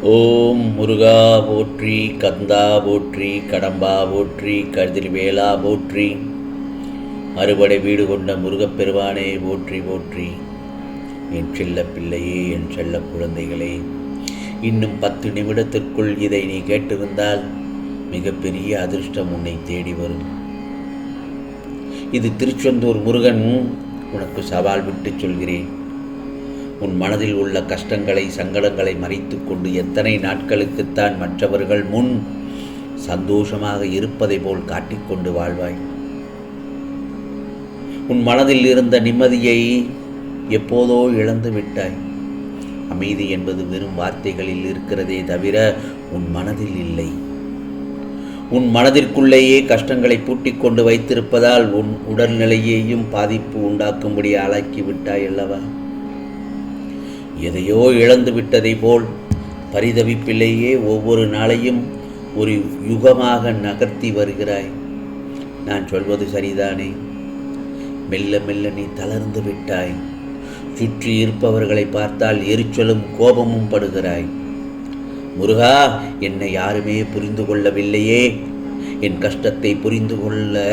ஓம் முருகா போற்றி, கந்தா போற்றி, கடம்பா போற்றி, கதிர் வேளா போற்றி, மறுபடை வீடு கொண்ட முருகப்பெருமானே போற்றி போற்றி. என் செல்ல பிள்ளையே, என் செல்ல குழந்தைகளே, இன்னும் 10 நிமிடத்திற்குள் இதை நீ கேட்டிருந்தால் மிகப்பெரிய அதிர்ஷ்டம் உன்னை தேடி வரும். இது திருச்செந்தூர் முருகன் உனக்கு சவால் விட்டு சொல்கிறேன். உன் மனதில் உள்ள கஷ்டங்களை, சங்கடங்களை மறைத்து கொண்டு எத்தனை நாட்களுக்குத்தான் மற்றவர்கள் முன் சந்தோஷமாக இருப்பதை போல் காட்டிக்கொண்டு வாழ்வாய்? உன் மனதில் இருந்த நிம்மதியை எப்போதோ இழந்து விட்டாய். அமைதி என்பது வெறும் வார்த்தைகளில் இருக்கிறதே தவிர உன் மனதில் இல்லை. உன் மனதிற்குள்ளேயே கஷ்டங்களை பூட்டிக் கொண்டு வைத்திருப்பதால் உன் உடல்நிலையையும் பாதிப்பு உண்டாக்கும்படி ஆளாக்கி விட்டாய் அல்லவா? எதையோ இழந்து விட்டதை போல் பரிதவிப்பிலேயே ஒவ்வொரு நாளையும் ஒரு யுகமாக நகர்த்தி வருகிறாய். நான் சொல்வது சரிதானே? மெல்ல மெல்ல நீ தளர்ந்து விட்டாய். சுற்றி இருப்பவர்களை பார்த்தால் எரிச்சலும் கோபமும் படுகிறாய். முருகா, என்னை யாருமே புரிந்து கொள்ளவில்லையே, என் கஷ்டத்தை புரிந்து கொள்ள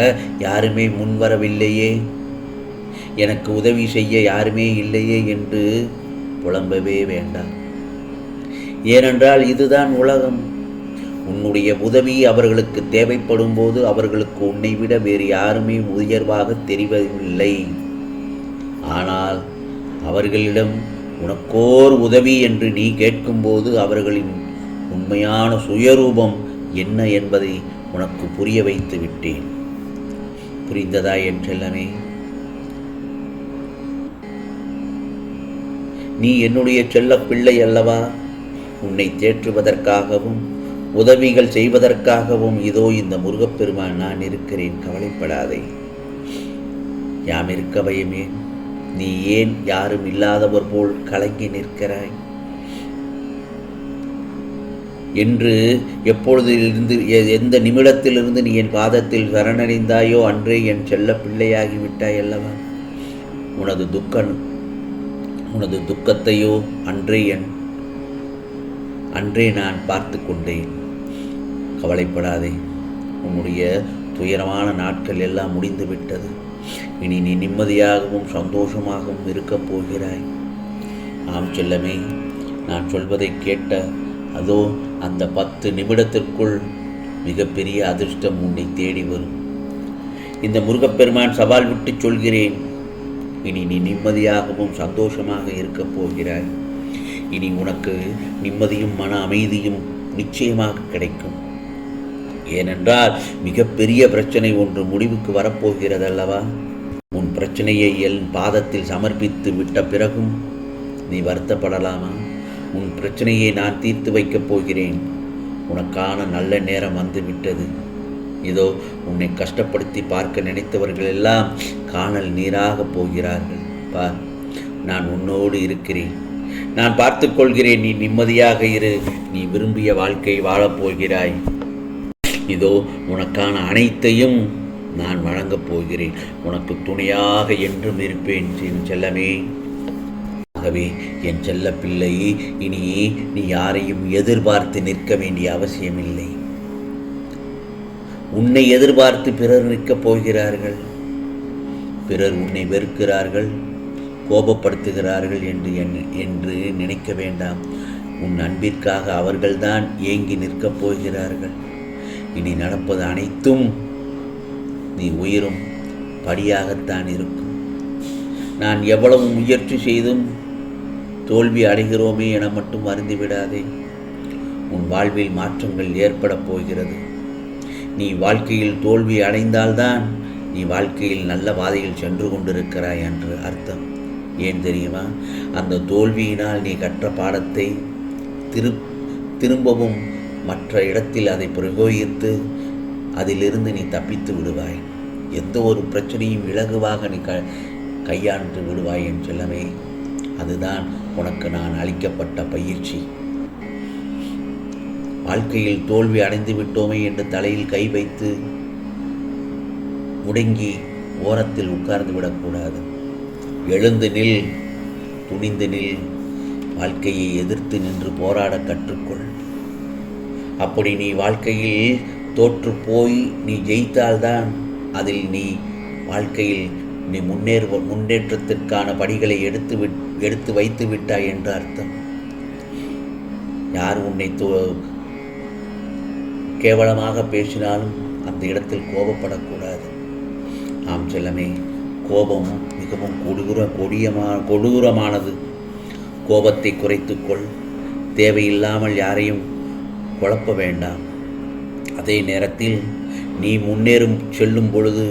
யாருமே முன்வரவில்லையே, எனக்கு உதவி செய்ய யாருமே இல்லையே என்று புலம்பவே வேண்டாம். ஏனென்றால் இதுதான் உலகம். உன்னுடைய உதவி அவர்களுக்கு தேவைப்படும் போது அவர்களுக்கு உன்னை விட வேறு யாருமே உயர்வாக தெரிவதில்லை. ஆனால் அவர்களிடம் உனக்கோர் உதவி என்று நீ கேட்கும்போது அவர்களின் உண்மையான சுயரூபம் என்ன என்பதை உனக்கு புரிய வைத்து விட்டேன். புரிந்ததா என் செல்லமே? நீ என்னுடைய செல்ல பிள்ளை அல்லவா? உன்னை தேற்றுவதற்காகவும் உதவிகள் செய்வதற்காகவும் இதோ இந்த முருகப்பெருமான் நான் இருக்கிறேன். கவலைப்படாதே. யாம் இருக்க பயமே? நீ ஏன் யாரும் இல்லாதவர் போல் கலங்கி நிற்கிறாய் என்று எப்பொழுதிலிருந்து, எந்த நிமிடத்திலிருந்து நீ என் பாதத்தில் சரணடைந்தாயோ அன்றே என் செல்ல பிள்ளையாகிவிட்டாய் அல்லவா? உனது துக்கத்தையோ அன்றே நான் பார்த்து கொண்டேன். கவலைப்படாதே. உன்னுடைய துயரமான நாட்கள் எல்லாம் முடிந்து விட்டது. இனி நீ நிம்மதியாகவும் சந்தோஷமாகவும் இருக்கப் போகிறாய். ஆம் செல்லமே, நான் சொல்வதை கேட்ட அதோ அந்த 10 நிமிடத்திற்குள் மிகப்பெரிய அதிர்ஷ்டம் உன்னை தேடி வரும். இந்த முருகப்பெருமான் சவால் விட்டு சொல்கிறேன். இனி நீ நிம்மதியாகவும் சந்தோஷமாக இருக்கப் போகிறாய். இனி உனக்கு நிம்மதியும் மன அமைதியும் நிச்சயமாக கிடைக்கும். ஏனென்றால் மிகப்பெரிய பிரச்சனை ஒன்று முடிவுக்கு வரப்போகிறது அல்லவா? உன் பிரச்சனையை என் பாதத்தில் சமர்ப்பித்து விட்ட பிறகும் நீ வருத்தப்படலாமா? உன் பிரச்சனையை நான் தீர்த்து வைக்கப் போகிறேன். உனக்கான நல்ல நேரம் வந்துவிட்டது. இதோ உன்னை கஷ்டப்படுத்தி பார்க்க நினைத்தவர்கள் எல்லாம் காணல் நீராக போகிறார்கள். பார், நான் உன்னோடு இருக்கிறேன். நான் பார்த்துக் கொள்கிறேன். நீ நிம்மதியாக இரு. நீ விரும்பிய வாழ்க்கை வாழப்போகிறாய். இதோ உனக்கான அனைத்தையும் நான் வழங்கப் போகிறேன். உனக்கு துணையாக என்றும் இருப்பேன் என் செல்லமே. ஆகவே என் செல்ல பிள்ளை, இனி நீ யாரையும் எதிர்பார்த்து நிற்க வேண்டிய அவசியமில்லை. உன்னை எதிர்பார்த்து பிறர் நிற்கப் போகிறார்கள். பிறர் உன்னை வெறுக்கிறார்கள், கோபப்படுத்துகிறார்கள் என்று நினைக்க வேண்டாம். உன் அன்பிற்காக அவர்கள்தான் ஏங்கி நிற்கப் போகிறார்கள். இனி நடப்பது அனைத்தும் நீ உயரும் படியாகத்தான் இருக்கும். நான் எவ்வளவு முயற்சி செய்தும் தோல்வி அடைகிறோமே என மட்டும் வருந்திவிடாதே. உன் வாழ்வில் மாற்றங்கள் ஏற்படப் போகிறது. நீ வாழ்க்கையில் தோல்வி அடைந்தால்தான் நீ வாழ்க்கையில் நல்ல பாதையில் சென்று கொண்டிருக்கிறாய் என்று அர்த்தம். ஏன் தெரியுமா? அந்த தோல்வியினால் நீ கற்ற பாடத்தை திரும்பவும் மற்ற இடத்தில் அதை பிரயோகித்து அதிலிருந்து நீ தப்பித்து விடுவாய். எந்த ஒரு பிரச்சனையும் இலகுவாக நீ கையாண்டு விடுவாய் என் செல்லமே. அதுதான் உனக்கு நான் அளிக்கப்பட்ட பயிற்சி. வாழ்க்கையில் தோல்வி அடைந்து விட்டோமே என்று தலையில் கை வைத்து முடங்கி ஓரத்தில் உட்கார்ந்து விடக்கூடாது. எழுந்து நில், துணிந்து நில். வாழ்க்கையை எதிர்த்து நின்று போராட கற்றுக்கொள். அப்படி நீ வாழ்க்கையில் தோற்று போய் நீ ஜெயித்தால்தான் அதில் நீ வாழ்க்கையில் நீ முன்னேற்றத்திற்கான படிகளை எடுத்து வைத்து விட்டாய் என்று அர்த்தம். யார் உன்னை கேவலமாக பேசினாலும் அந்த இடத்தில் கோபப்படக்கூடாது. ஆம் செல்லமே, கோபம் மிகவும் கொடூரமானது. கோபத்தை குறைத்துக்கொள். தேவையில்லாமல் யாரையும் குழப்ப வேண்டாம். அதே நேரத்தில் நீ முன்னேறும் செல்லும் பொழுது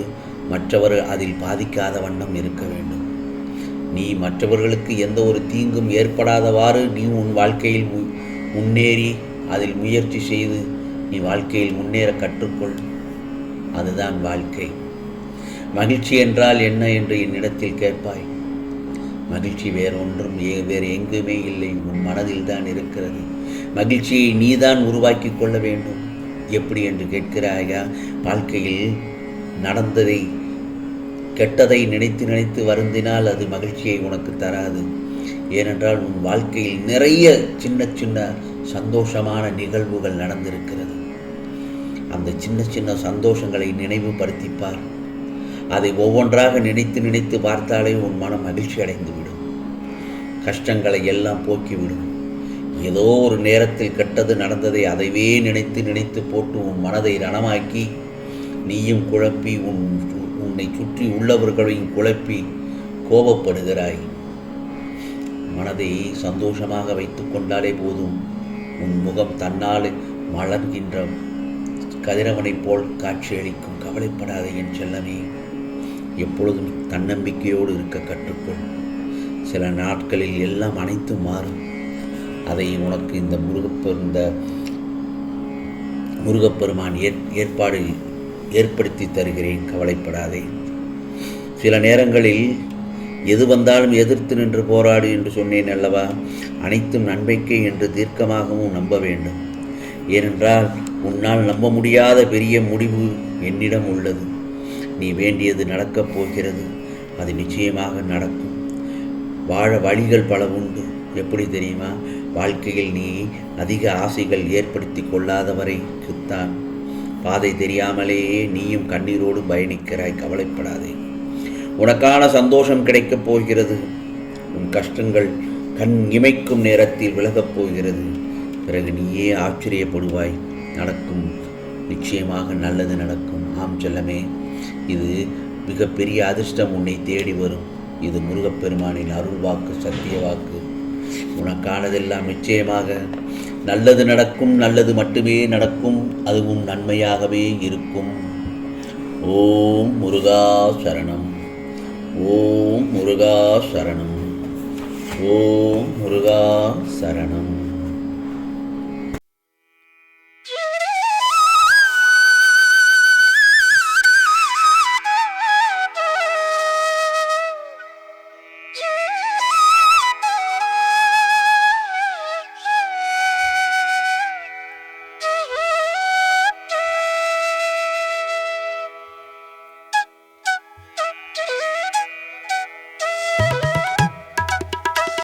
மற்றவர் அதில் பாதிக்காத வண்ணம் இருக்க வேண்டும். நீ மற்றவர்களுக்கு எந்த ஒரு தீங்கும் ஏற்படாதவாறு நீ உன் வாழ்க்கையில் முன்னேறி அதில் முயற்சி செய்து நீ வாழ்க்கையில் முன்னேற கற்றுக்கொள். அதுதான் வாழ்க்கை. மகிழ்ச்சி என்றால் என்ன என்று என்னிடத்தில் கேட்பாய். மகிழ்ச்சி வேறு எங்குமே இல்லை, உன் மனதில் தான் இருக்கிறது. மகிழ்ச்சியை நீதான் உருவாக்கி கொள்ள வேண்டும். எப்படி என்று கேட்கிறாயா? வாழ்க்கையில் நடந்ததை கெட்டதை நினைத்து நினைத்து வருந்தினால் அது மகிழ்ச்சியை உனக்கு தராது. ஏனென்றால் உன் வாழ்க்கையில் நிறைய சின்ன சின்ன சந்தோஷமான நிகழ்வுகள் நடந்திருக்கிறது. அந்த சின்ன சின்ன சந்தோஷங்களை நினைவுபடுத்திப்பார். அதை ஒவ்வொன்றாக நினைத்து நினைத்து பார்த்தாலே உன் மனம் மகிழ்ச்சி அடைந்து விடும். கஷ்டங்களை எல்லாம் போக்கிவிடும். ஏதோ ஒரு நேரத்தில் கெட்டது நடந்ததை அதைவே நினைத்து நினைத்து போட்டு உன் மனதை ரணமாக்கி நீயும் குழப்பி உன்னை சுற்றி உள்ளவர்களையும் குழப்பி கோபப்படுகிறாய். மனதை சந்தோஷமாக வைத்து கொண்டாலே போதும். உன் முகம் தன்னால் மலர்கின்ற கதிரவனைப் போல் காட்சியளிக்கும். கவலைப்படாதே என் செல்லமே. எப்பொழுதும் தன்னம்பிக்கையோடு இருக்க கற்றுக்கொள். சில நாட்களில் எல்லாம் அனைத்தும் மாறும். அதை உனக்கு இந்த முருகப்பெருமான் ஏற்படுத்தி தருகிறேன். கவலைப்படாதே. சில நேரங்களில் எது வந்தாலும் எதிர்த்து நின்று போராடு என்று சொன்னேன் அல்லவா? அனைத்தும் நன்மைக்கே என்று தீர்க்கமாகவும் நம்ப வேண்டும். ஏனென்றால் உன்னால் நம்ப முடியாத பெரிய முடிவு என்னிடம் உள்ளது. நீ வேண்டியது நடக்கப் போகிறது. அது நிச்சயமாக நடக்கும். வாழ வழிகள் பல உண்டு. எப்படி தெரியுமா? வாழ்க்கையில் நீ அதிக ஆசைகள் ஏற்படுத்தி கொள்ளாதவரைக்குத்தான் பாதை தெரியாமலேயே நீயும் கண்ணீரோடு பயணிக்கிறாய். கவலைப்படாதே. உனக்கான சந்தோஷம் கிடைக்கப் போகிறது. உன் கஷ்டங்கள் கண் இமைக்கும் நேரத்தில் விலகப் போகிறது. பிறகு நீயே ஆச்சரியப்படுவாய். நடக்கும், நிச்சயமாக நல்லது நடக்கும். ஆம் செல்லமே, இது மிகப்பெரிய அதிர்ஷ்டம் உன்னை தேடி வரும். இது முருகப்பெருமானின் அருள் வாக்கு, சத்திய வாக்கு. உனக்கானதெல்லாம் நிச்சயமாக நல்லது நடக்கும். நல்லது மட்டுமே நடக்கும். அதுவும் நன்மையாகவே இருக்கும். ஓம் முருகா சரணம். ஓம் முருகா சரணம். ஓம் முருகா சரணம்.